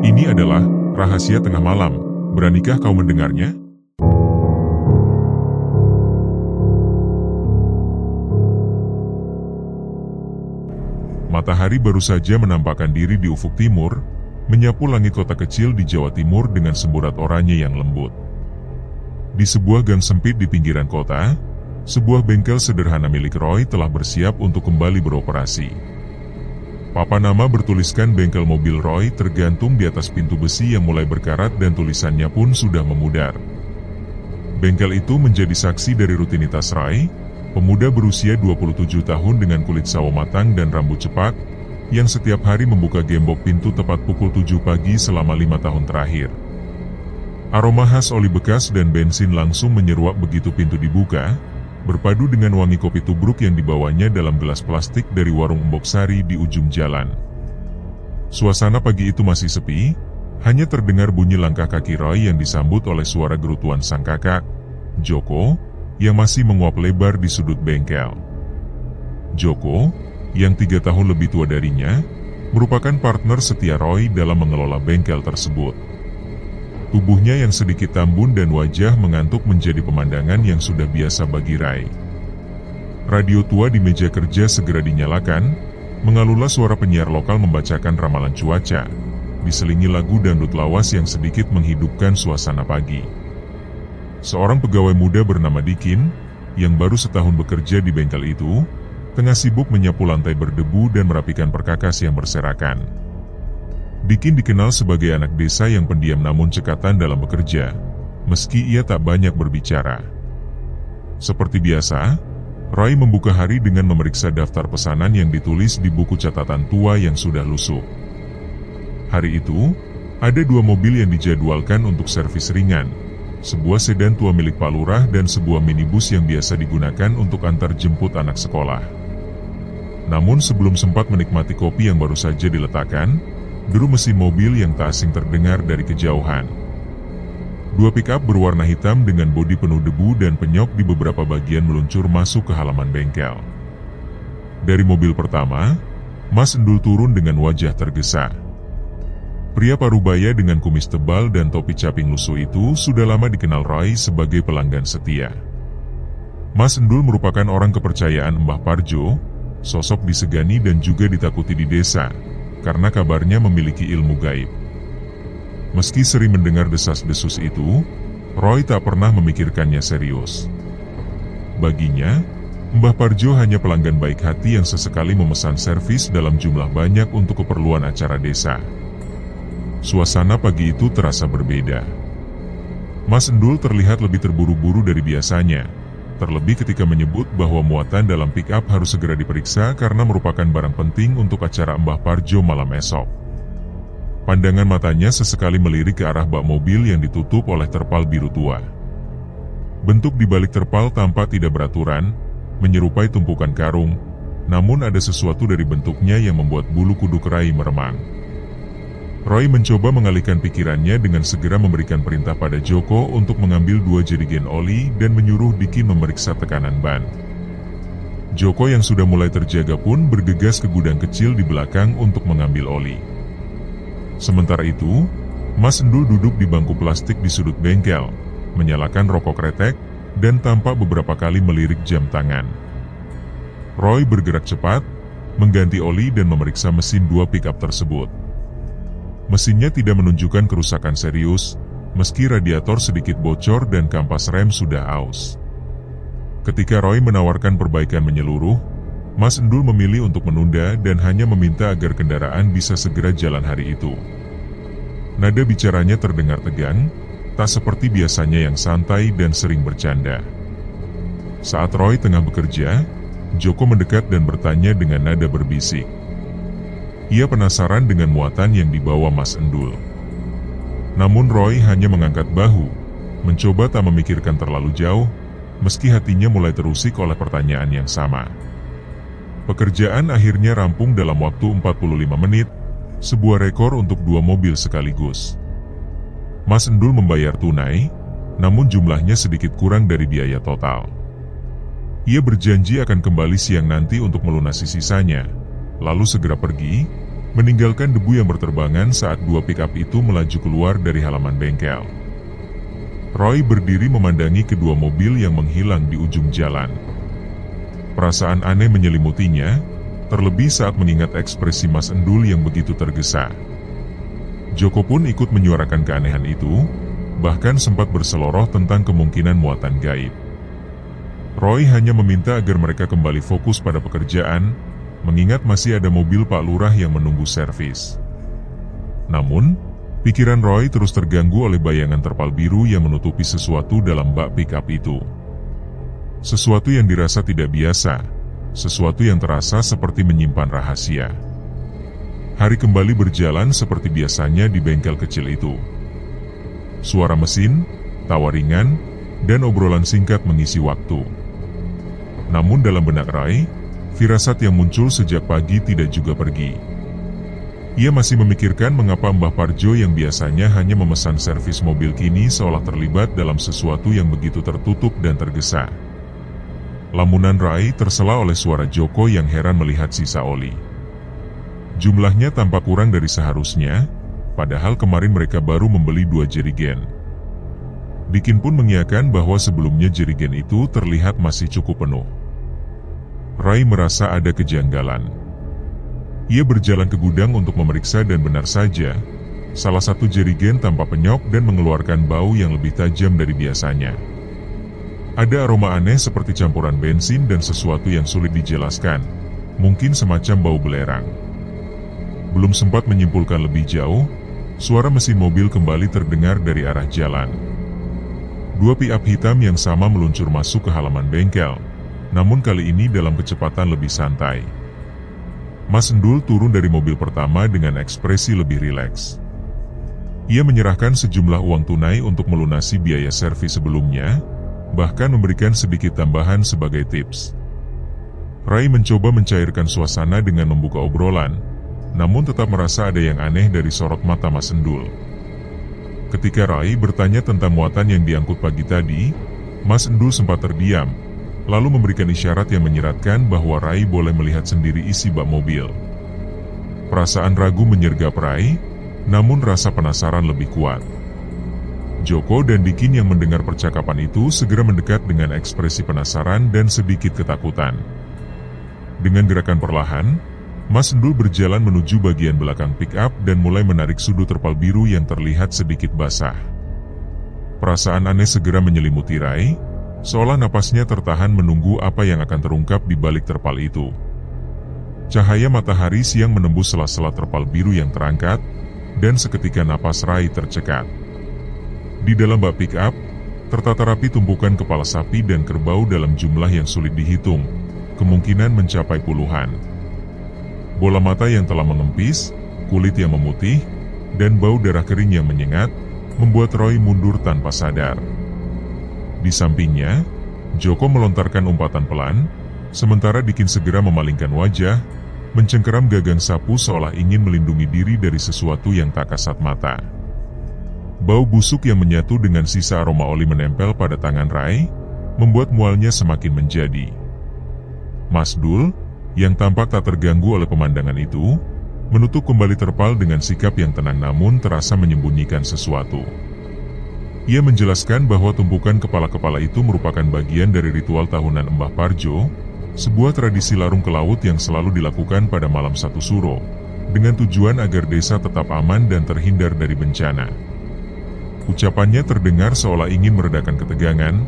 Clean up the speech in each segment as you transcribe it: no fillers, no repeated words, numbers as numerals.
Ini adalah rahasia tengah malam. Beranikah kau mendengarnya? Matahari baru saja menampakkan diri di ufuk timur, menyapu langit kota kecil di Jawa Timur dengan semburat oranye yang lembut. Di sebuah gang sempit di pinggiran kota, sebuah bengkel sederhana milik Roy telah bersiap untuk kembali beroperasi. Papan nama bertuliskan bengkel mobil Roy tergantung di atas pintu besi yang mulai berkarat dan tulisannya pun sudah memudar. Bengkel itu menjadi saksi dari rutinitas Roy, pemuda berusia 27 tahun dengan kulit sawo matang dan rambut cepat, yang setiap hari membuka gembok pintu tepat pukul 7 pagi selama 5 tahun terakhir. Aroma khas oli bekas dan bensin langsung menyeruak begitu pintu dibuka, berpadu dengan wangi kopi tubruk yang dibawanya dalam gelas plastik dari warung Embok Sari di ujung jalan. Suasana pagi itu masih sepi, hanya terdengar bunyi langkah kaki Roy yang disambut oleh suara gerutuan sang kakak, Joko, yang masih menguap lebar di sudut bengkel. Joko, yang 3 tahun lebih tua darinya, merupakan partner setia Roy dalam mengelola bengkel tersebut. Tubuhnya yang sedikit tambun dan wajah mengantuk menjadi pemandangan yang sudah biasa bagi Ray. Radio tua di meja kerja segera dinyalakan, mengalulah suara penyiar lokal membacakan ramalan cuaca, diselingi lagu dangdut lawas yang sedikit menghidupkan suasana pagi. Seorang pegawai muda bernama Dikin, yang baru setahun bekerja di bengkel itu, tengah sibuk menyapu lantai berdebu dan merapikan perkakas yang berserakan. Dikin dikenal sebagai anak desa yang pendiam namun cekatan dalam bekerja, meski ia tak banyak berbicara. Seperti biasa, Roy membuka hari dengan memeriksa daftar pesanan yang ditulis di buku catatan tua yang sudah lusuh. Hari itu, ada 2 mobil yang dijadwalkan untuk servis ringan, sebuah sedan tua milik Pak Lurah dan sebuah minibus yang biasa digunakan untuk antar jemput anak sekolah. Namun sebelum sempat menikmati kopi yang baru saja diletakkan, deru mesin mobil yang tak asing terdengar dari kejauhan. 2 pick-up berwarna hitam dengan bodi penuh debu dan penyok di beberapa bagian meluncur masuk ke halaman bengkel. Dari mobil pertama, Mas Endul turun dengan wajah tergesa. Pria parubaya dengan kumis tebal dan topi caping lusuh itu sudah lama dikenal Roy sebagai pelanggan setia. Mas Endul merupakan orang kepercayaan Mbah Parjo, sosok disegani dan juga ditakuti di desa, karena kabarnya memiliki ilmu gaib. Meski sering mendengar desas-desus itu, Roy tak pernah memikirkannya serius. Baginya, Mbah Parjo hanya pelanggan baik hati yang sesekali memesan servis dalam jumlah banyak untuk keperluan acara desa. Suasana pagi itu terasa berbeda. Mas Endul terlihat lebih terburu-buru dari biasanya, terlebih ketika menyebut bahwa muatan dalam pick-up harus segera diperiksa karena merupakan barang penting untuk acara Mbah Parjo malam esok. Pandangan matanya sesekali melirik ke arah bak mobil yang ditutup oleh terpal biru tua. Bentuk di balik terpal tampak tidak beraturan, menyerupai tumpukan karung, namun ada sesuatu dari bentuknya yang membuat bulu kuduk Ray meremang. Roy mencoba mengalihkan pikirannya dengan segera memberikan perintah pada Joko untuk mengambil 2 jerigen oli dan menyuruh Dikin memeriksa tekanan ban. Joko yang sudah mulai terjaga pun bergegas ke gudang kecil di belakang untuk mengambil oli. Sementara itu, Mas Endul duduk di bangku plastik di sudut bengkel, menyalakan rokok kretek, dan tampak beberapa kali melirik jam tangan. Roy bergerak cepat, mengganti oli dan memeriksa mesin 2 pick-up tersebut. Mesinnya tidak menunjukkan kerusakan serius, meski radiator sedikit bocor dan kampas rem sudah aus. Ketika Roy menawarkan perbaikan menyeluruh, Mas Endul memilih untuk menunda dan hanya meminta agar kendaraan bisa segera jalan hari itu. Nada bicaranya terdengar tegang, tak seperti biasanya yang santai dan sering bercanda. Saat Roy tengah bekerja, Joko mendekat dan bertanya dengan nada berbisik. Ia penasaran dengan muatan yang dibawa Mas Endul. Namun Roy hanya mengangkat bahu, mencoba tak memikirkan terlalu jauh, meski hatinya mulai terusik oleh pertanyaan yang sama. Pekerjaan akhirnya rampung dalam waktu 45 menit, sebuah rekor untuk 2 mobil sekaligus. Mas Endul membayar tunai, namun jumlahnya sedikit kurang dari biaya total. Ia berjanji akan kembali siang nanti untuk melunasi sisanya, lalu segera pergi, meninggalkan debu yang berterbangan saat dua pick-up itu melaju keluar dari halaman bengkel. Roy berdiri memandangi kedua mobil yang menghilang di ujung jalan. Perasaan aneh menyelimutinya, terlebih saat mengingat ekspresi Mas Endul yang begitu tergesa. Joko pun ikut menyuarakan keanehan itu, bahkan sempat berseloroh tentang kemungkinan muatan gaib. Roy hanya meminta agar mereka kembali fokus pada pekerjaan, mengingat masih ada mobil Pak Lurah yang menunggu servis. Namun, pikiran Roy terus terganggu oleh bayangan terpal biru yang menutupi sesuatu dalam bak pick-up itu. Sesuatu yang dirasa tidak biasa, sesuatu yang terasa seperti menyimpan rahasia. Hari kembali berjalan seperti biasanya di bengkel kecil itu. Suara mesin, tawa ringan, dan obrolan singkat mengisi waktu. Namun dalam benak Roy, firasat yang muncul sejak pagi tidak juga pergi. Ia masih memikirkan mengapa Mbah Parjo yang biasanya hanya memesan servis mobil kini seolah terlibat dalam sesuatu yang begitu tertutup dan tergesa. Lamunan Rai tersela oleh suara Joko yang heran melihat sisa oli. Jumlahnya tampak kurang dari seharusnya, padahal kemarin mereka baru membeli 2 jerigen. Dikin pun mengiyakan bahwa sebelumnya jerigen itu terlihat masih cukup penuh. Rai merasa ada kejanggalan. Ia berjalan ke gudang untuk memeriksa dan benar saja, salah satu jerigen tampak penyok dan mengeluarkan bau yang lebih tajam dari biasanya. Ada aroma aneh seperti campuran bensin dan sesuatu yang sulit dijelaskan, mungkin semacam bau belerang. Belum sempat menyimpulkan lebih jauh, suara mesin mobil kembali terdengar dari arah jalan. 2 pick-up hitam yang sama meluncur masuk ke halaman bengkel, namun kali ini dalam kecepatan lebih santai. Mas Endul turun dari mobil pertama dengan ekspresi lebih rileks. Ia menyerahkan sejumlah uang tunai untuk melunasi biaya servis sebelumnya, bahkan memberikan sedikit tambahan sebagai tips. Rai mencoba mencairkan suasana dengan membuka obrolan, namun tetap merasa ada yang aneh dari sorot mata Mas Endul. Ketika Rai bertanya tentang muatan yang diangkut pagi tadi, Mas Endul sempat terdiam, lalu memberikan isyarat yang menyiratkan bahwa Rai boleh melihat sendiri isi bak mobil. Perasaan ragu menyergap Rai, namun rasa penasaran lebih kuat. Joko dan Dikin yang mendengar percakapan itu segera mendekat dengan ekspresi penasaran dan sedikit ketakutan. Dengan gerakan perlahan, Mas Endul berjalan menuju bagian belakang pick-up dan mulai menarik sudut terpal biru yang terlihat sedikit basah. Perasaan aneh segera menyelimuti Rai, seolah napasnya tertahan menunggu apa yang akan terungkap di balik terpal itu. Cahaya matahari siang menembus sela-sela terpal biru yang terangkat, dan seketika napas Rai tercekat. Di dalam bak pick-up, tertata rapi tumpukan kepala sapi dan kerbau dalam jumlah yang sulit dihitung, kemungkinan mencapai puluhan. Bola mata yang telah mengempis, kulit yang memutih, dan bau darah kering yang menyengat, membuat Roy mundur tanpa sadar. Di sampingnya, Joko melontarkan umpatan pelan, sementara Dikin segera memalingkan wajah, mencengkeram gagang sapu seolah ingin melindungi diri dari sesuatu yang tak kasat mata. Bau busuk yang menyatu dengan sisa aroma oli menempel pada tangan Rai, membuat mualnya semakin menjadi. Mas Dul, yang tampak tak terganggu oleh pemandangan itu, menutup kembali terpal dengan sikap yang tenang namun terasa menyembunyikan sesuatu. Ia menjelaskan bahwa tumpukan kepala-kepala itu merupakan bagian dari ritual tahunan Mbah Parjo, sebuah tradisi larung ke laut yang selalu dilakukan pada malam 1 Suro, dengan tujuan agar desa tetap aman dan terhindar dari bencana. Ucapannya terdengar seolah ingin meredakan ketegangan,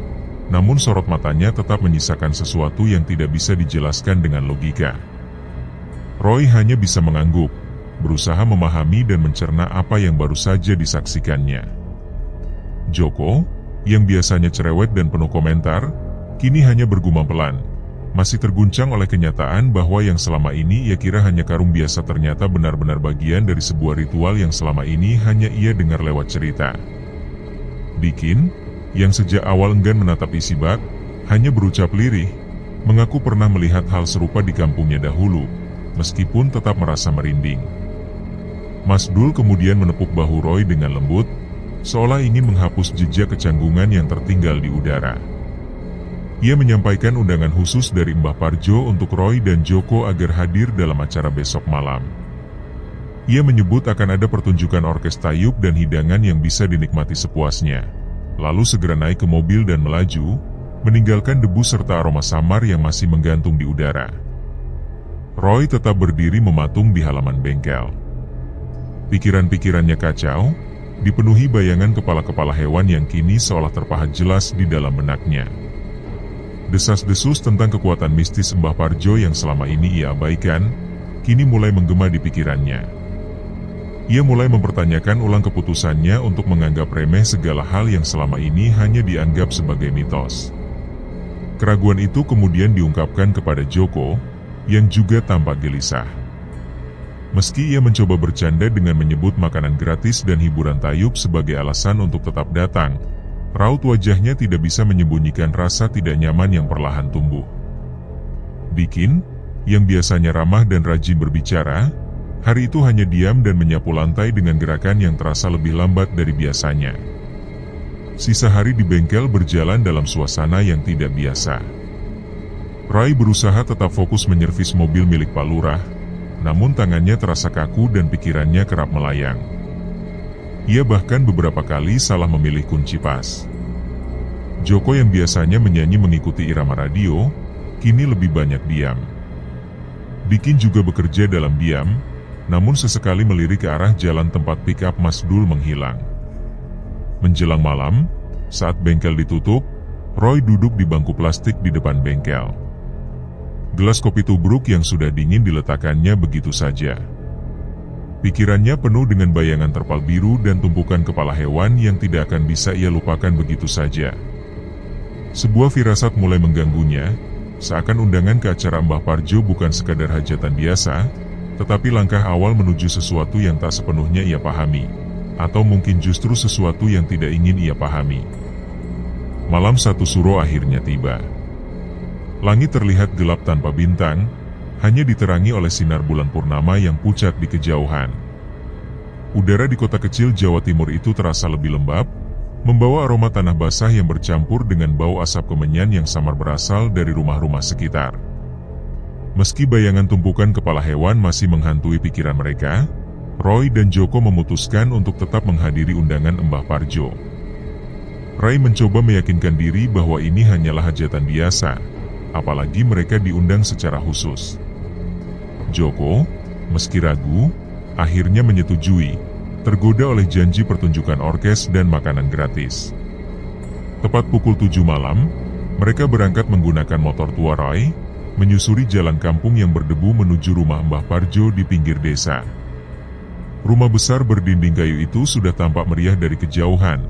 namun sorot matanya tetap menyisakan sesuatu yang tidak bisa dijelaskan dengan logika. Roy hanya bisa mengangguk, berusaha memahami dan mencerna apa yang baru saja disaksikannya. Joko, yang biasanya cerewet dan penuh komentar, kini hanya bergumam pelan, masih terguncang oleh kenyataan bahwa yang selama ini ia kira hanya karung biasa ternyata benar-benar bagian dari sebuah ritual yang selama ini hanya ia dengar lewat cerita. Dikin, yang sejak awal enggan menatap isi bak, hanya berucap lirih, mengaku pernah melihat hal serupa di kampungnya dahulu, meskipun tetap merasa merinding. Mas Dul kemudian menepuk bahu Roy dengan lembut, seolah ingin menghapus jejak kecanggungan yang tertinggal di udara. Ia menyampaikan undangan khusus dari Mbah Parjo untuk Roy dan Joko agar hadir dalam acara besok malam. Ia menyebut akan ada pertunjukan orkes tayub dan hidangan yang bisa dinikmati sepuasnya. Lalu segera naik ke mobil dan melaju, meninggalkan debu serta aroma samar yang masih menggantung di udara. Roy tetap berdiri mematung di halaman bengkel. Pikiran-pikirannya kacau, dipenuhi bayangan kepala-kepala hewan yang kini seolah terpahat jelas di dalam benaknya. Desas-desus tentang kekuatan mistis Mbah Parjo yang selama ini ia abaikan, kini mulai menggema di pikirannya. Ia mulai mempertanyakan ulang keputusannya untuk menganggap remeh segala hal yang selama ini hanya dianggap sebagai mitos. Keraguan itu kemudian diungkapkan kepada Joko, yang juga tampak gelisah. Meski ia mencoba bercanda dengan menyebut makanan gratis dan hiburan tayub sebagai alasan untuk tetap datang, raut wajahnya tidak bisa menyembunyikan rasa tidak nyaman yang perlahan tumbuh. Dikin, yang biasanya ramah dan rajin berbicara, hari itu hanya diam dan menyapu lantai dengan gerakan yang terasa lebih lambat dari biasanya. Sisa hari di bengkel berjalan dalam suasana yang tidak biasa. Roy berusaha tetap fokus menyervis mobil milik Pak Lurah, namun tangannya terasa kaku dan pikirannya kerap melayang. Ia bahkan beberapa kali salah memilih kunci pas. Joko yang biasanya menyanyi mengikuti irama radio, kini lebih banyak diam. Dikin juga bekerja dalam diam, namun sesekali melirik ke arah jalan tempat pick-up Mas Dul menghilang. Menjelang malam, saat bengkel ditutup, Roy duduk di bangku plastik di depan bengkel. Gelas kopi tubruk yang sudah dingin diletakkannya begitu saja. Pikirannya penuh dengan bayangan terpal biru dan tumpukan kepala hewan yang tidak akan bisa ia lupakan begitu saja. Sebuah firasat mulai mengganggunya, seakan undangan ke acara Mbah Parjo bukan sekadar hajatan biasa, tetapi langkah awal menuju sesuatu yang tak sepenuhnya ia pahami, atau mungkin justru sesuatu yang tidak ingin ia pahami. Malam 1 Suro akhirnya tiba. Langit terlihat gelap tanpa bintang, hanya diterangi oleh sinar bulan purnama yang pucat di kejauhan. Udara di kota kecil Jawa Timur itu terasa lebih lembab, membawa aroma tanah basah yang bercampur dengan bau asap kemenyan yang samar berasal dari rumah-rumah sekitar. Meski bayangan tumpukan kepala hewan masih menghantui pikiran mereka, Roy dan Joko memutuskan untuk tetap menghadiri undangan Mbah Parjo. Roy mencoba meyakinkan diri bahwa ini hanyalah hajatan biasa, apalagi mereka diundang secara khusus. Joko, meski ragu, akhirnya menyetujui, tergoda oleh janji pertunjukan orkes dan makanan gratis. Tepat pukul 7 malam, mereka berangkat menggunakan motor tua Roy, menyusuri jalan kampung yang berdebu menuju rumah Mbah Parjo di pinggir desa. Rumah besar berdinding kayu itu sudah tampak meriah dari kejauhan,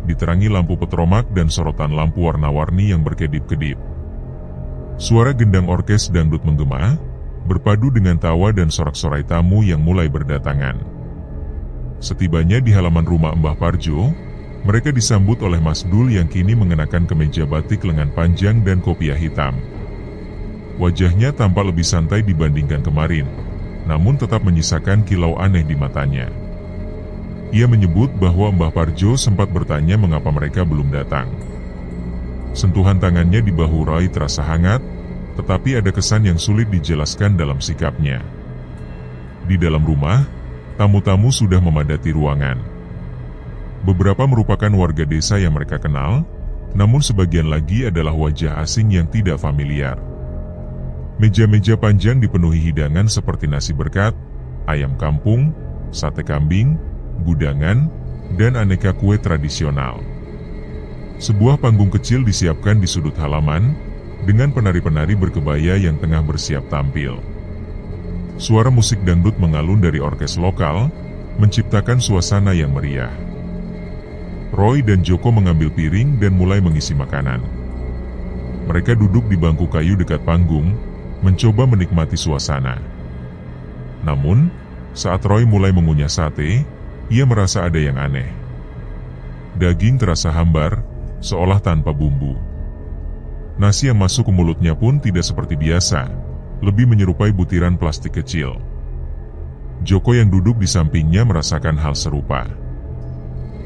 diterangi lampu petromak dan sorotan lampu warna-warni yang berkedip-kedip. Suara gendang orkes dangdut menggema, berpadu dengan tawa dan sorak-sorai tamu yang mulai berdatangan. Setibanya di halaman rumah Mbah Parjo, mereka disambut oleh Mas Dul yang kini mengenakan kemeja batik lengan panjang dan kopiah hitam. Wajahnya tampak lebih santai dibandingkan kemarin, namun tetap menyisakan kilau aneh di matanya. Ia menyebut bahwa Mbah Parjo sempat bertanya mengapa mereka belum datang. Sentuhan tangannya di bahu Roy terasa hangat, tetapi ada kesan yang sulit dijelaskan dalam sikapnya. Di dalam rumah, tamu-tamu sudah memadati ruangan. Beberapa merupakan warga desa yang mereka kenal, namun sebagian lagi adalah wajah asing yang tidak familiar. Meja-meja panjang dipenuhi hidangan seperti nasi berkat, ayam kampung, sate kambing, gudangan, dan aneka kue tradisional. Sebuah panggung kecil disiapkan di sudut halaman, dengan penari-penari berkebaya yang tengah bersiap tampil. Suara musik dangdut mengalun dari orkes lokal, menciptakan suasana yang meriah. Roy dan Joko mengambil piring dan mulai mengisi makanan. Mereka duduk di bangku kayu dekat panggung, mencoba menikmati suasana. Namun, saat Roy mulai mengunyah sate, ia merasa ada yang aneh. Daging terasa hambar, seolah tanpa bumbu. Nasi yang masuk ke mulutnya pun tidak seperti biasa, lebih menyerupai butiran plastik kecil. Joko yang duduk di sampingnya merasakan hal serupa.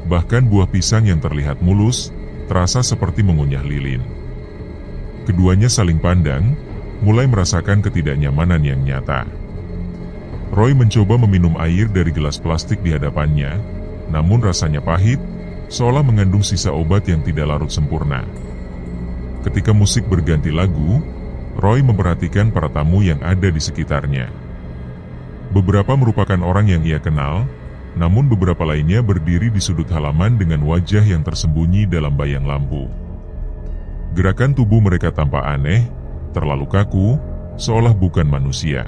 Bahkan buah pisang yang terlihat mulus, terasa seperti mengunyah lilin. Keduanya saling pandang, mulai merasakan ketidaknyamanan yang nyata. Roy mencoba meminum air dari gelas plastik di hadapannya, namun rasanya pahit, seolah mengandung sisa obat yang tidak larut sempurna. Ketika musik berganti lagu, Roy memperhatikan para tamu yang ada di sekitarnya. Beberapa merupakan orang yang ia kenal, namun beberapa lainnya berdiri di sudut halaman dengan wajah yang tersembunyi dalam bayang lampu. Gerakan tubuh mereka tampak aneh, terlalu kaku, seolah bukan manusia.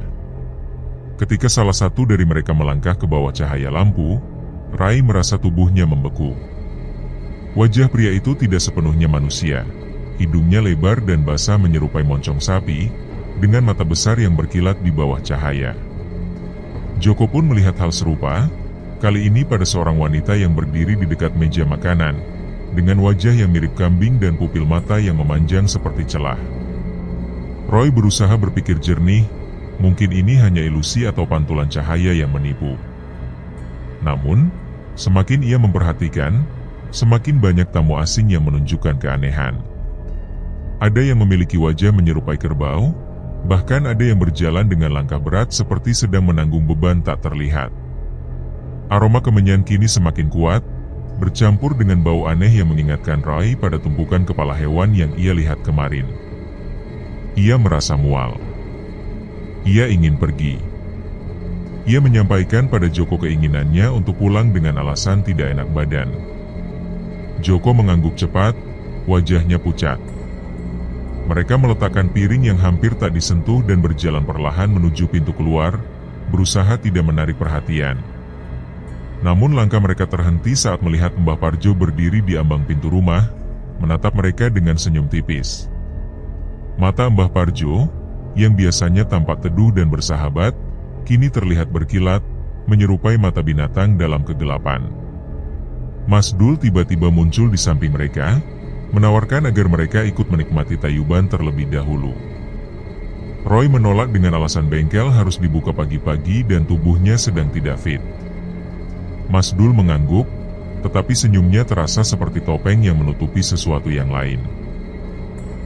Ketika salah satu dari mereka melangkah ke bawah cahaya lampu, Rai merasa tubuhnya membeku. Wajah pria itu tidak sepenuhnya manusia. Hidungnya lebar dan basah menyerupai moncong sapi, dengan mata besar yang berkilat di bawah cahaya. Joko pun melihat hal serupa, kali ini pada seorang wanita yang berdiri di dekat meja makanan, dengan wajah yang mirip kambing dan pupil mata yang memanjang seperti celah. Roy berusaha berpikir jernih, mungkin ini hanya ilusi atau pantulan cahaya yang menipu. Namun, semakin ia memperhatikan, semakin banyak tamu asing yang menunjukkan keanehan. Ada yang memiliki wajah menyerupai kerbau, bahkan ada yang berjalan dengan langkah berat seperti sedang menanggung beban tak terlihat. Aroma kemenyan kini semakin kuat, bercampur dengan bau aneh yang mengingatkan Roy pada tumpukan kepala hewan yang ia lihat kemarin. Ia merasa mual. Ia ingin pergi. Ia menyampaikan pada Joko keinginannya untuk pulang dengan alasan tidak enak badan. Joko mengangguk cepat, wajahnya pucat. Mereka meletakkan piring yang hampir tak disentuh dan berjalan perlahan menuju pintu keluar, berusaha tidak menarik perhatian. Namun langkah mereka terhenti saat melihat Mbah Parjo berdiri di ambang pintu rumah, menatap mereka dengan senyum tipis. Mata Mbah Parjo, yang biasanya tampak teduh dan bersahabat, kini terlihat berkilat, menyerupai mata binatang dalam kegelapan. Mas Dul tiba-tiba muncul di samping mereka, menawarkan agar mereka ikut menikmati tayuban terlebih dahulu. Roy menolak dengan alasan bengkel harus dibuka pagi-pagi dan tubuhnya sedang tidak fit. Mas Dul mengangguk, tetapi senyumnya terasa seperti topeng yang menutupi sesuatu yang lain.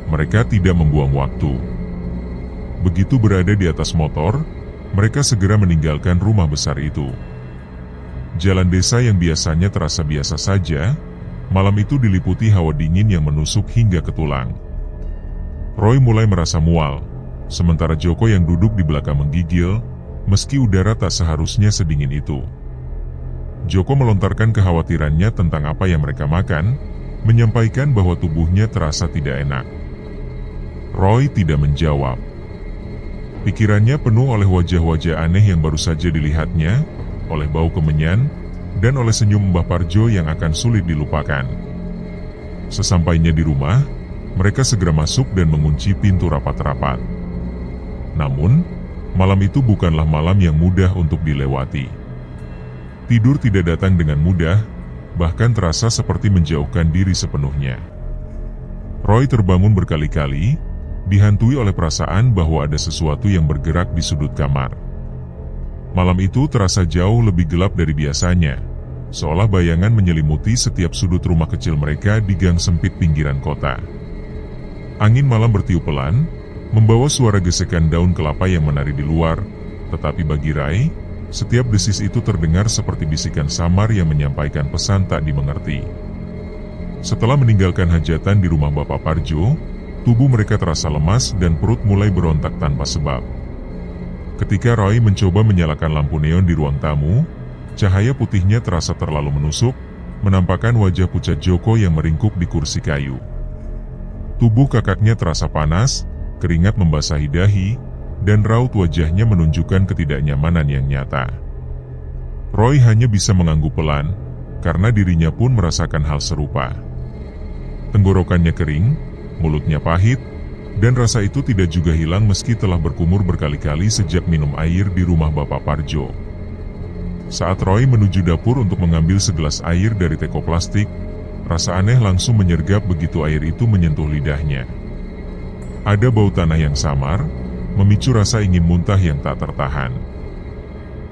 Mereka tidak membuang waktu. Begitu berada di atas motor, mereka segera meninggalkan rumah besar itu. Jalan desa yang biasanya terasa biasa saja, malam itu diliputi hawa dingin yang menusuk hingga ke tulang. Roy mulai merasa mual, sementara Joko yang duduk di belakang menggigil, meski udara tak seharusnya sedingin itu. Joko melontarkan kekhawatirannya tentang apa yang mereka makan, menyampaikan bahwa tubuhnya terasa tidak enak. Roy tidak menjawab. Pikirannya penuh oleh wajah-wajah aneh yang baru saja dilihatnya, oleh bau kemenyan, dan oleh senyum Mbah Parjo yang akan sulit dilupakan. Sesampainya di rumah, mereka segera masuk dan mengunci pintu rapat-rapat. Namun, malam itu bukanlah malam yang mudah untuk dilewati. Tidur tidak datang dengan mudah, bahkan terasa seperti menjauhkan diri sepenuhnya. Roy terbangun berkali-kali, dihantui oleh perasaan bahwa ada sesuatu yang bergerak di sudut kamar. Malam itu terasa jauh lebih gelap dari biasanya, seolah bayangan menyelimuti setiap sudut rumah kecil mereka di gang sempit pinggiran kota. Angin malam bertiup pelan, membawa suara gesekan daun kelapa yang menari di luar, tetapi bagi Rai, setiap desis itu terdengar seperti bisikan samar yang menyampaikan pesan tak dimengerti. Setelah meninggalkan hajatan di rumah Bapak Parjo, tubuh mereka terasa lemas dan perut mulai berontak tanpa sebab. Ketika Roy mencoba menyalakan lampu neon di ruang tamu, cahaya putihnya terasa terlalu menusuk, menampakkan wajah pucat Joko yang meringkuk di kursi kayu. Tubuh kakaknya terasa panas, keringat membasahi dahi, dan raut wajahnya menunjukkan ketidaknyamanan yang nyata. Roy hanya bisa mengangguk pelan, karena dirinya pun merasakan hal serupa. Tenggorokannya kering, mulutnya pahit, dan rasa itu tidak juga hilang meski telah berkumur berkali-kali sejak minum air di rumah Bapak Parjo. Saat Roy menuju dapur untuk mengambil segelas air dari teko plastik, rasa aneh langsung menyergap begitu air itu menyentuh lidahnya. Ada bau tanah yang samar, memicu rasa ingin muntah yang tak tertahan.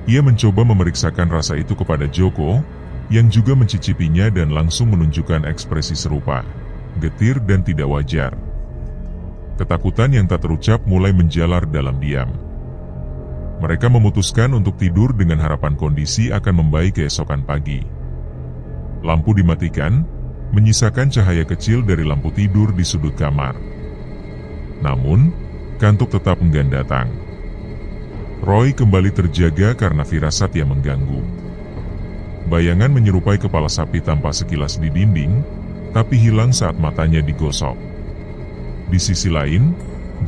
Ia mencoba memeriksakan rasa itu kepada Joko, yang juga mencicipinya dan langsung menunjukkan ekspresi serupa, getir dan tidak wajar. Ketakutan yang tak terucap mulai menjalar dalam diam. Mereka memutuskan untuk tidur dengan harapan kondisi akan membaik keesokan pagi. Lampu dimatikan, menyisakan cahaya kecil dari lampu tidur di sudut kamar. Namun, kantuk tetap enggan datang. Roy kembali terjaga karena firasat yang mengganggu. Bayangan menyerupai kepala sapi tampak sekilas di dinding, tapi hilang saat matanya digosok. Di sisi lain,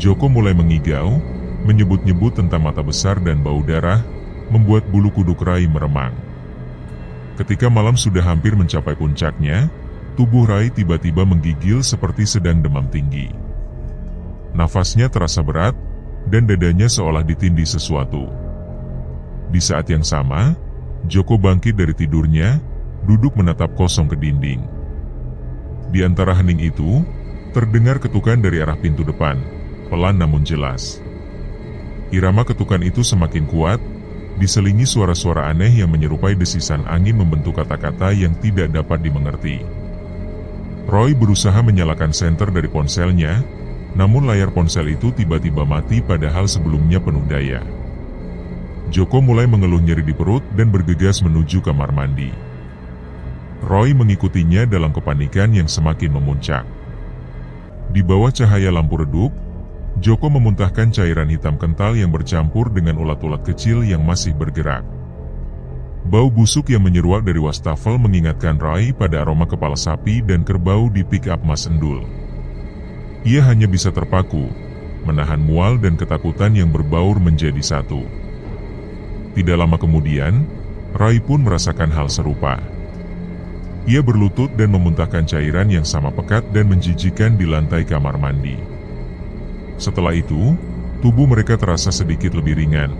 Joko mulai mengigau, menyebut-nyebut tentang mata besar dan bau darah, membuat bulu kuduk Rai meremang. Ketika malam sudah hampir mencapai puncaknya, tubuh Rai tiba-tiba menggigil seperti sedang demam tinggi. Nafasnya terasa berat, dan dadanya seolah ditindih sesuatu. Di saat yang sama, Joko bangkit dari tidurnya, duduk menatap kosong ke dinding. Di antara hening itu, terdengar ketukan dari arah pintu depan, pelan namun jelas. Irama ketukan itu semakin kuat, diselingi suara-suara aneh yang menyerupai desisan angin membentuk kata-kata yang tidak dapat dimengerti. Roy berusaha menyalakan senter dari ponselnya, namun layar ponsel itu tiba-tiba mati padahal sebelumnya penuh daya. Joko mulai mengeluh nyeri di perut dan bergegas menuju kamar mandi. Roy mengikutinya dalam kepanikan yang semakin memuncak. Di bawah cahaya lampu redup, Joko memuntahkan cairan hitam kental yang bercampur dengan ulat-ulat kecil yang masih bergerak. Bau busuk yang menyeruak dari wastafel mengingatkan Roy pada aroma kepala sapi dan kerbau di pick-up Mas Endul. Ia hanya bisa terpaku, menahan mual dan ketakutan yang berbaur menjadi satu. Tidak lama kemudian, Rai pun merasakan hal serupa. Ia berlutut dan memuntahkan cairan yang sama pekat dan menjijikan di lantai kamar mandi. Setelah itu, tubuh mereka terasa sedikit lebih ringan,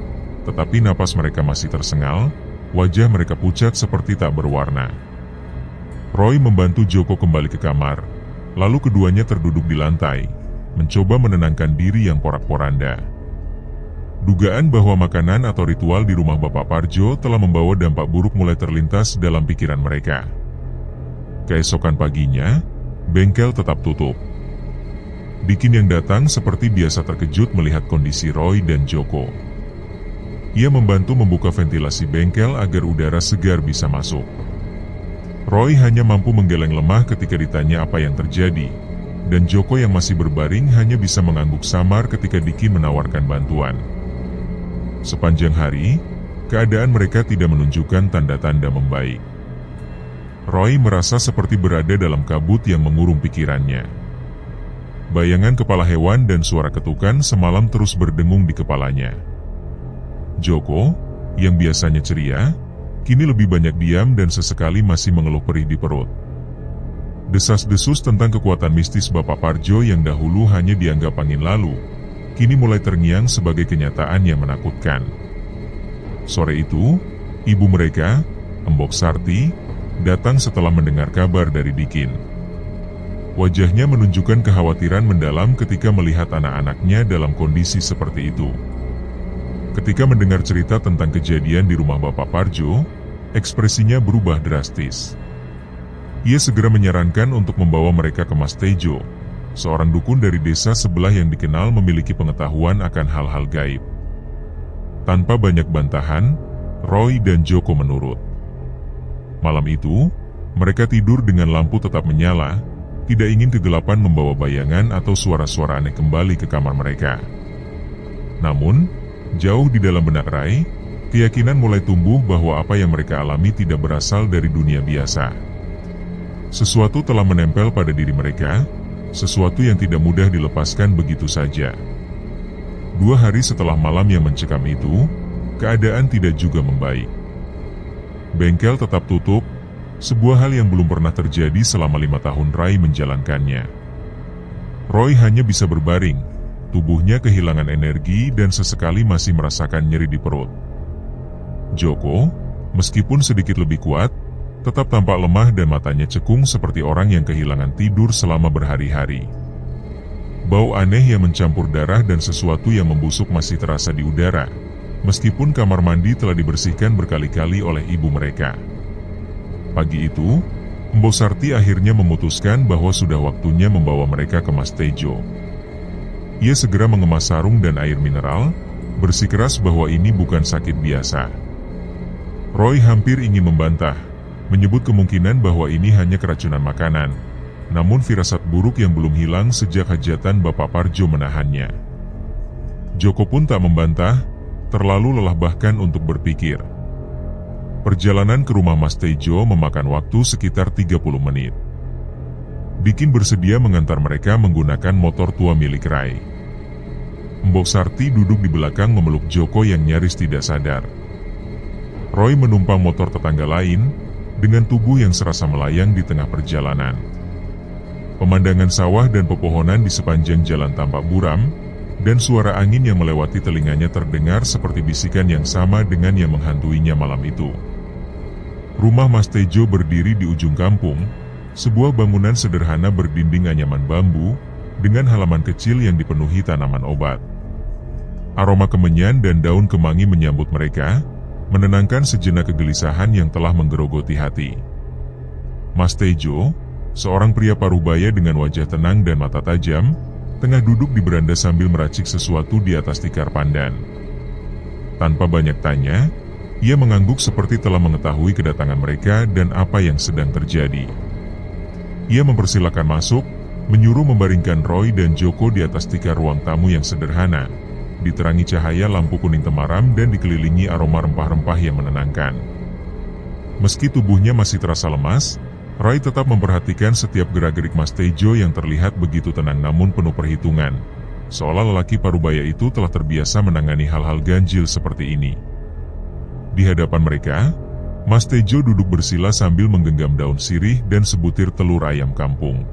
tetapi napas mereka masih tersengal, wajah mereka pucat seperti tak berwarna. Roy membantu Joko kembali ke kamar, lalu keduanya terduduk di lantai, mencoba menenangkan diri yang porak-poranda. Dugaan bahwa makanan atau ritual di rumah Bapak Parjo telah membawa dampak buruk mulai terlintas dalam pikiran mereka. Keesokan paginya, bengkel tetap tutup. Dikin yang datang seperti biasa terkejut melihat kondisi Roy dan Joko. Ia membantu membuka ventilasi bengkel agar udara segar bisa masuk. Roy hanya mampu menggeleng lemah ketika ditanya apa yang terjadi, dan Joko yang masih berbaring hanya bisa mengangguk samar ketika Dikin menawarkan bantuan. Sepanjang hari, keadaan mereka tidak menunjukkan tanda-tanda membaik. Roy merasa seperti berada dalam kabut yang mengurung pikirannya. Bayangan kepala hewan dan suara ketukan semalam terus berdengung di kepalanya. Joko, yang biasanya ceria, kini lebih banyak diam dan sesekali masih mengeluh perih di perut. Desas-desus tentang kekuatan mistis Bapak Parjo yang dahulu hanya dianggap angin lalu, kini mulai terngiang sebagai kenyataan yang menakutkan. Sore itu, ibu mereka, Embok Sarti, datang setelah mendengar kabar dari Dikin. Wajahnya menunjukkan kekhawatiran mendalam ketika melihat anak-anaknya dalam kondisi seperti itu. Ketika mendengar cerita tentang kejadian di rumah Bapak Parjo, ekspresinya berubah drastis. Ia segera menyarankan untuk membawa mereka ke Mas Tejo, seorang dukun dari desa sebelah yang dikenal memiliki pengetahuan akan hal-hal gaib. Tanpa banyak bantahan, Roy dan Joko menurut. Malam itu, mereka tidur dengan lampu tetap menyala, tidak ingin kegelapan membawa bayangan atau suara-suara aneh kembali ke kamar mereka. Namun, jauh di dalam benak Rai, keyakinan mulai tumbuh bahwa apa yang mereka alami tidak berasal dari dunia biasa. Sesuatu telah menempel pada diri mereka, sesuatu yang tidak mudah dilepaskan begitu saja. 2 hari setelah malam yang mencekam itu, keadaan tidak juga membaik. Bengkel tetap tutup, sebuah hal yang belum pernah terjadi selama 5 tahun Rai menjalankannya. Roy hanya bisa berbaring, tubuhnya kehilangan energi dan sesekali masih merasakan nyeri di perut. Joko, meskipun sedikit lebih kuat, tetap tampak lemah dan matanya cekung seperti orang yang kehilangan tidur selama berhari-hari. Bau aneh yang mencampur darah dan sesuatu yang membusuk masih terasa di udara, meskipun kamar mandi telah dibersihkan berkali-kali oleh ibu mereka. Pagi itu, Mbok Sarti akhirnya memutuskan bahwa sudah waktunya membawa mereka ke Mas Tejo. Ia segera mengemas sarung dan air mineral, bersikeras bahwa ini bukan sakit biasa. Roy hampir ingin membantah, menyebut kemungkinan bahwa ini hanya keracunan makanan. Namun firasat buruk yang belum hilang sejak hajatan Bapak Parjo menahannya. Joko pun tak membantah, terlalu lelah bahkan untuk berpikir. Perjalanan ke rumah Mas Tejo memakan waktu sekitar 30 menit. Bikin bersedia mengantar mereka menggunakan motor tua milik Rai. Mbok Sarti duduk di belakang memeluk Joko yang nyaris tidak sadar. Roy menumpang motor tetangga lain, dengan tubuh yang serasa melayang di tengah perjalanan. Pemandangan sawah dan pepohonan di sepanjang jalan tampak buram, dan suara angin yang melewati telinganya terdengar seperti bisikan yang sama dengan yang menghantuinya malam itu. Rumah Mas Tejo berdiri di ujung kampung, sebuah bangunan sederhana berdinding anyaman bambu, dengan halaman kecil yang dipenuhi tanaman obat. Aroma kemenyan dan daun kemangi menyambut mereka, menenangkan sejenak kegelisahan yang telah menggerogoti hati. Mas Tejo, seorang pria parubaya dengan wajah tenang dan mata tajam, tengah duduk di beranda sambil meracik sesuatu di atas tikar pandan. Tanpa banyak tanya, ia mengangguk seperti telah mengetahui kedatangan mereka dan apa yang sedang terjadi. Ia mempersilakan masuk, menyuruh membaringkan Roy dan Joko di atas tikar ruang tamu yang sederhana, diterangi cahaya lampu kuning temaram dan dikelilingi aroma rempah-rempah yang menenangkan. Meski tubuhnya masih terasa lemas, Rai tetap memperhatikan setiap gerak-gerik Mas Tejo yang terlihat begitu tenang namun penuh perhitungan, seolah lelaki parubaya itu telah terbiasa menangani hal-hal ganjil seperti ini. Di hadapan mereka, Mas Tejo duduk bersila sambil menggenggam daun sirih dan sebutir telur ayam kampung.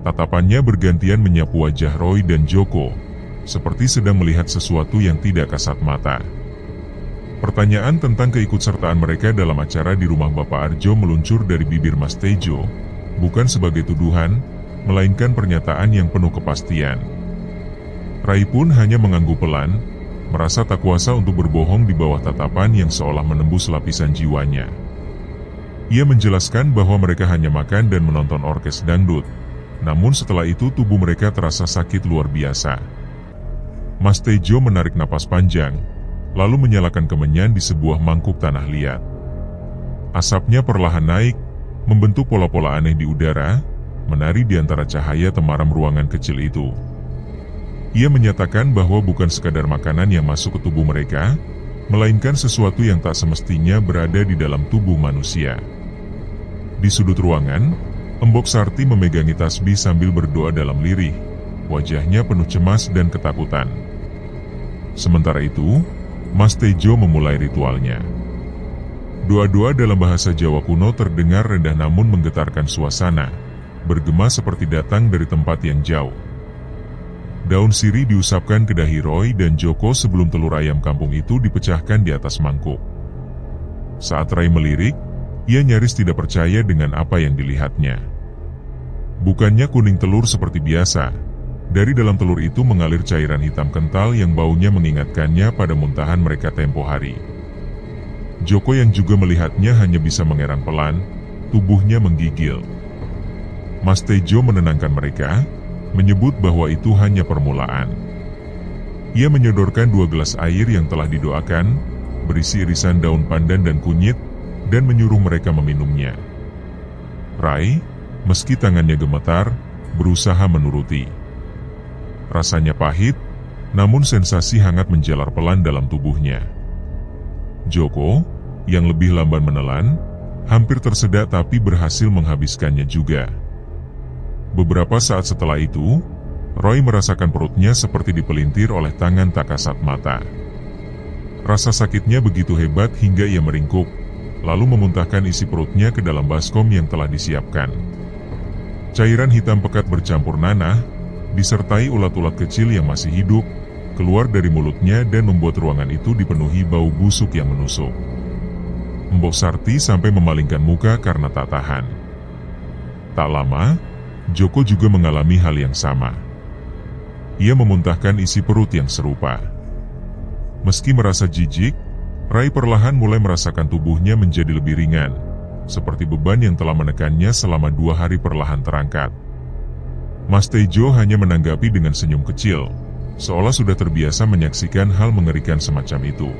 Tatapannya bergantian menyapu wajah Roy dan Joko, seperti sedang melihat sesuatu yang tidak kasat mata. Pertanyaan tentang keikutsertaan mereka dalam acara di rumah Bapak Arjo meluncur dari bibir Mas Tejo, bukan sebagai tuduhan, melainkan pernyataan yang penuh kepastian. Rai pun hanya mengangguk pelan, merasa tak kuasa untuk berbohong di bawah tatapan yang seolah menembus lapisan jiwanya. Ia menjelaskan bahwa mereka hanya makan dan menonton orkes dangdut, namun setelah itu tubuh mereka terasa sakit luar biasa. Mas Tejo menarik napas panjang, lalu menyalakan kemenyan di sebuah mangkuk tanah liat. Asapnya perlahan naik, membentuk pola-pola aneh di udara, menari di antara cahaya temaram ruangan kecil itu. Ia menyatakan bahwa bukan sekadar makanan yang masuk ke tubuh mereka, melainkan sesuatu yang tak semestinya berada di dalam tubuh manusia. Di sudut ruangan, Mbok Sarti memegangi tasbih sambil berdoa dalam lirih, wajahnya penuh cemas dan ketakutan. Sementara itu, Mas Tejo memulai ritualnya. Doa-doa dalam bahasa Jawa kuno terdengar rendah namun menggetarkan suasana, bergema seperti datang dari tempat yang jauh. Daun sirih diusapkan ke dahi Roy dan Joko sebelum telur ayam kampung itu dipecahkan di atas mangkuk. Saat Rai melirik, ia nyaris tidak percaya dengan apa yang dilihatnya. Bukannya kuning telur seperti biasa. Dari dalam telur itu mengalir cairan hitam kental yang baunya mengingatkannya pada muntahan mereka tempo hari. Joko yang juga melihatnya hanya bisa mengerang pelan, tubuhnya menggigil. Mas Tejo menenangkan mereka, menyebut bahwa itu hanya permulaan. Ia menyodorkan 2 gelas air yang telah didoakan, berisi irisan daun pandan dan kunyit, dan menyuruh mereka meminumnya. Rai, meski tangannya gemetar, berusaha menuruti. Rasanya pahit, namun sensasi hangat menjalar pelan dalam tubuhnya. Joko, yang lebih lamban menelan, hampir tersedak tapi berhasil menghabiskannya juga. Beberapa saat setelah itu, Roy merasakan perutnya seperti dipelintir oleh tangan tak kasat mata. Rasa sakitnya begitu hebat hingga ia meringkuk, lalu memuntahkan isi perutnya ke dalam baskom yang telah disiapkan. Cairan hitam pekat bercampur nanah, disertai ulat-ulat kecil yang masih hidup, keluar dari mulutnya dan membuat ruangan itu dipenuhi bau busuk yang menusuk. Mbok Sarti sampai memalingkan muka karena tak tahan. Tak lama, Joko juga mengalami hal yang sama. Ia memuntahkan isi perut yang serupa. Meski merasa jijik, Rai perlahan mulai merasakan tubuhnya menjadi lebih ringan, seperti beban yang telah menekannya selama 2 hari perlahan terangkat. Mas Tejo hanya menanggapi dengan senyum kecil, seolah sudah terbiasa menyaksikan hal mengerikan semacam itu.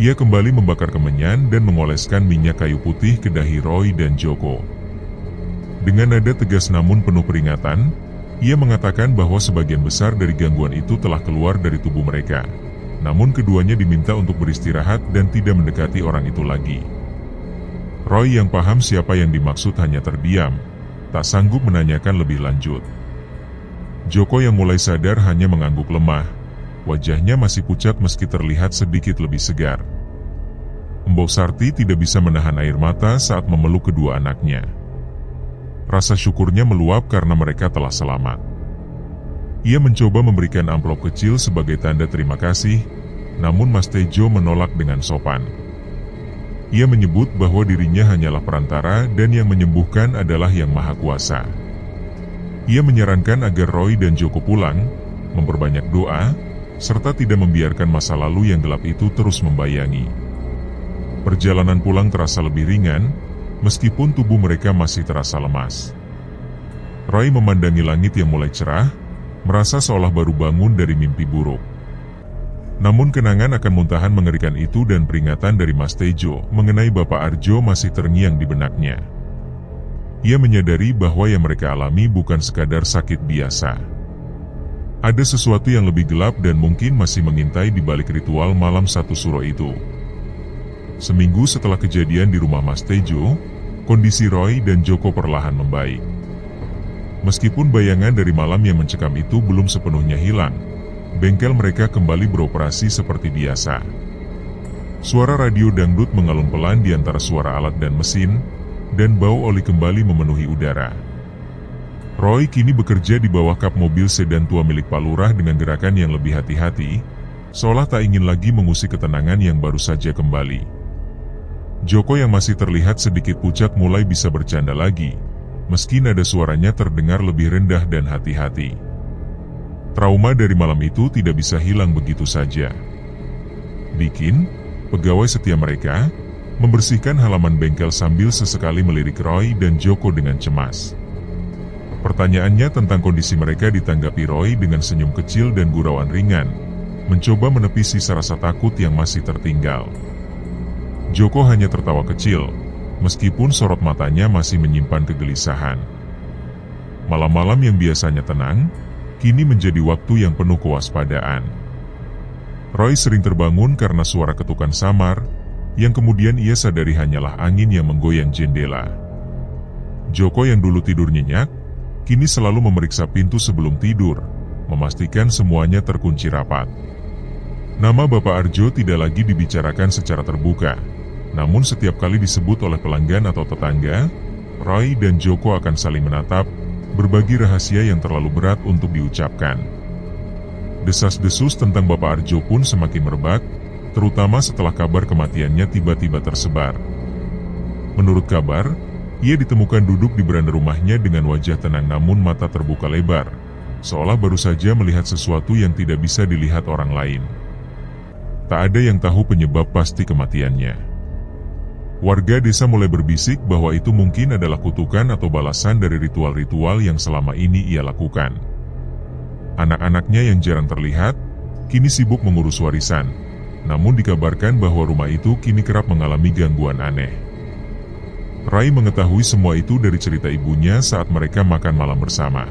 Ia kembali membakar kemenyan dan mengoleskan minyak kayu putih ke dahi Roy dan Joko. Dengan nada tegas namun penuh peringatan, ia mengatakan bahwa sebagian besar dari gangguan itu telah keluar dari tubuh mereka. Namun keduanya diminta untuk beristirahat dan tidak mendekati orang itu lagi. Roy yang paham siapa yang dimaksud hanya terdiam, tak sanggup menanyakan lebih lanjut. Joko yang mulai sadar hanya mengangguk lemah. Wajahnya masih pucat meski terlihat sedikit lebih segar. Mbok Sarti tidak bisa menahan air mata saat memeluk kedua anaknya. Rasa syukurnya meluap karena mereka telah selamat. Ia mencoba memberikan amplop kecil sebagai tanda terima kasih, namun Mas Tejo menolak dengan sopan. Ia menyebut bahwa dirinya hanyalah perantara dan yang menyembuhkan adalah Yang Maha Kuasa. Ia menyarankan agar Roy dan Joko pulang, memperbanyak doa, serta tidak membiarkan masa lalu yang gelap itu terus membayangi. Perjalanan pulang terasa lebih ringan, meskipun tubuh mereka masih terasa lemas. Roy memandangi langit yang mulai cerah, merasa seolah baru bangun dari mimpi buruk. Namun kenangan akan muntahan mengerikan itu dan peringatan dari Mas Tejo mengenai Bapak Arjo masih terngiang di benaknya. Ia menyadari bahwa yang mereka alami bukan sekadar sakit biasa. Ada sesuatu yang lebih gelap dan mungkin masih mengintai di balik ritual malam satu suro itu. Seminggu setelah kejadian di rumah Mas Tejo, kondisi Roy dan Joko perlahan membaik. Meskipun bayangan dari malam yang mencekam itu belum sepenuhnya hilang, bengkel mereka kembali beroperasi seperti biasa. Suara radio dangdut mengalun pelan di antara suara alat dan mesin, dan bau oli kembali memenuhi udara. Roy kini bekerja di bawah kap mobil sedan tua milik Pak Lurah dengan gerakan yang lebih hati-hati, seolah tak ingin lagi mengusik ketenangan yang baru saja kembali. Joko yang masih terlihat sedikit pucat mulai bisa bercanda lagi, meski nada suaranya terdengar lebih rendah dan hati-hati. Trauma dari malam itu tidak bisa hilang begitu saja. Dikin, pegawai setia mereka, membersihkan halaman bengkel sambil sesekali melirik Roy dan Joko dengan cemas. Pertanyaannya tentang kondisi mereka ditanggapi Roy dengan senyum kecil dan gurauan ringan, mencoba menepis sisa rasa takut yang masih tertinggal. Joko hanya tertawa kecil, meskipun sorot matanya masih menyimpan kegelisahan. Malam-malam yang biasanya tenang, kini menjadi waktu yang penuh kewaspadaan. Roy sering terbangun karena suara ketukan samar, yang kemudian ia sadari hanyalah angin yang menggoyang jendela. Joko yang dulu tidur nyenyak, kini selalu memeriksa pintu sebelum tidur, memastikan semuanya terkunci rapat. Nama Bapak Arjo tidak lagi dibicarakan secara terbuka, namun setiap kali disebut oleh pelanggan atau tetangga, Roy dan Joko akan saling menatap, berbagi rahasia yang terlalu berat untuk diucapkan. Desas-desus tentang Bapak Arjo pun semakin merebak, terutama setelah kabar kematiannya tiba-tiba tersebar. Menurut kabar, ia ditemukan duduk di beranda rumahnya dengan wajah tenang namun mata terbuka lebar, seolah baru saja melihat sesuatu yang tidak bisa dilihat orang lain. Tak ada yang tahu penyebab pasti kematiannya. Warga desa mulai berbisik bahwa itu mungkin adalah kutukan atau balasan dari ritual-ritual yang selama ini ia lakukan. Anak-anaknya yang jarang terlihat, kini sibuk mengurus warisan, namun dikabarkan bahwa rumah itu kini kerap mengalami gangguan aneh. Rai mengetahui semua itu dari cerita ibunya saat mereka makan malam bersama.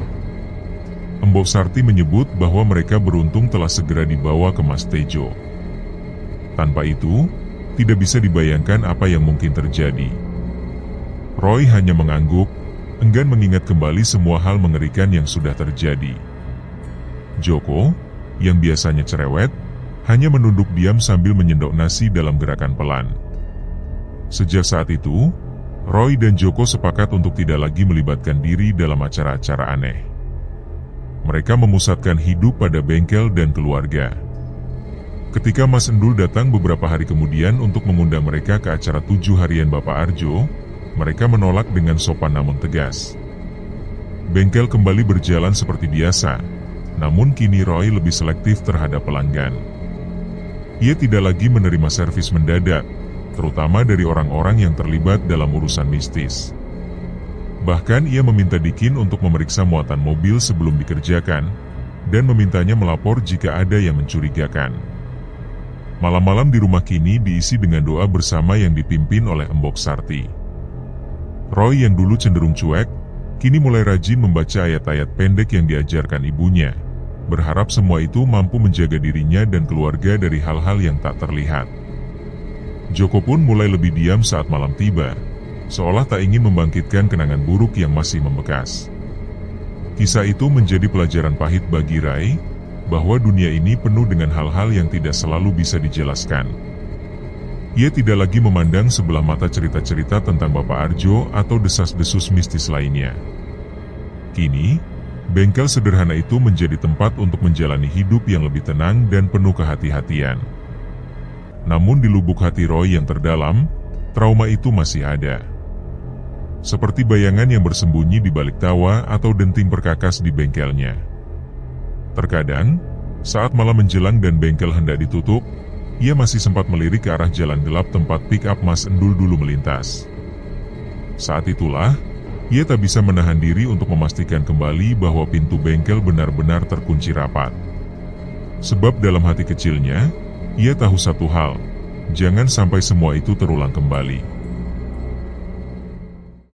Mbok Sarti menyebut bahwa mereka beruntung telah segera dibawa ke Mas Tejo. Tanpa itu, tidak bisa dibayangkan apa yang mungkin terjadi. Roy hanya mengangguk, enggan mengingat kembali semua hal mengerikan yang sudah terjadi. Joko, yang biasanya cerewet, hanya menunduk diam sambil menyendok nasi dalam gerakan pelan. Sejak saat itu, Roy dan Joko sepakat untuk tidak lagi melibatkan diri dalam acara-acara aneh. Mereka memusatkan hidup pada bengkel dan keluarga. Ketika Mas Endul datang beberapa hari kemudian untuk mengundang mereka ke acara 7 harian Bapak Arjo, mereka menolak dengan sopan namun tegas. Bengkel kembali berjalan seperti biasa, namun kini Roy lebih selektif terhadap pelanggan. Ia tidak lagi menerima servis mendadak, terutama dari orang-orang yang terlibat dalam urusan mistis. Bahkan ia meminta Dikin untuk memeriksa muatan mobil sebelum dikerjakan, dan memintanya melapor jika ada yang mencurigakan. Malam-malam di rumah kini diisi dengan doa bersama yang dipimpin oleh Embok Sarti. Roy yang dulu cenderung cuek, kini mulai rajin membaca ayat-ayat pendek yang diajarkan ibunya, berharap semua itu mampu menjaga dirinya dan keluarga dari hal-hal yang tak terlihat. Joko pun mulai lebih diam saat malam tiba, seolah tak ingin membangkitkan kenangan buruk yang masih membekas. Kisah itu menjadi pelajaran pahit bagi Rai, bahwa dunia ini penuh dengan hal-hal yang tidak selalu bisa dijelaskan. Ia tidak lagi memandang sebelah mata cerita-cerita tentang Bapak Arjo atau desas-desus mistis lainnya. Kini, bengkel sederhana itu menjadi tempat untuk menjalani hidup yang lebih tenang dan penuh kehati-hatian. Namun di lubuk hati Roy yang terdalam, trauma itu masih ada. Seperti bayangan yang bersembunyi di balik tawa atau denting perkakas di bengkelnya. Terkadang, saat malam menjelang dan bengkel hendak ditutup, ia masih sempat melirik ke arah jalan gelap tempat pick-up Mas Endul dulu melintas. Saat itulah, ia tak bisa menahan diri untuk memastikan kembali bahwa pintu bengkel benar-benar terkunci rapat. Sebab dalam hati kecilnya, ia tahu satu hal, jangan sampai semua itu terulang kembali.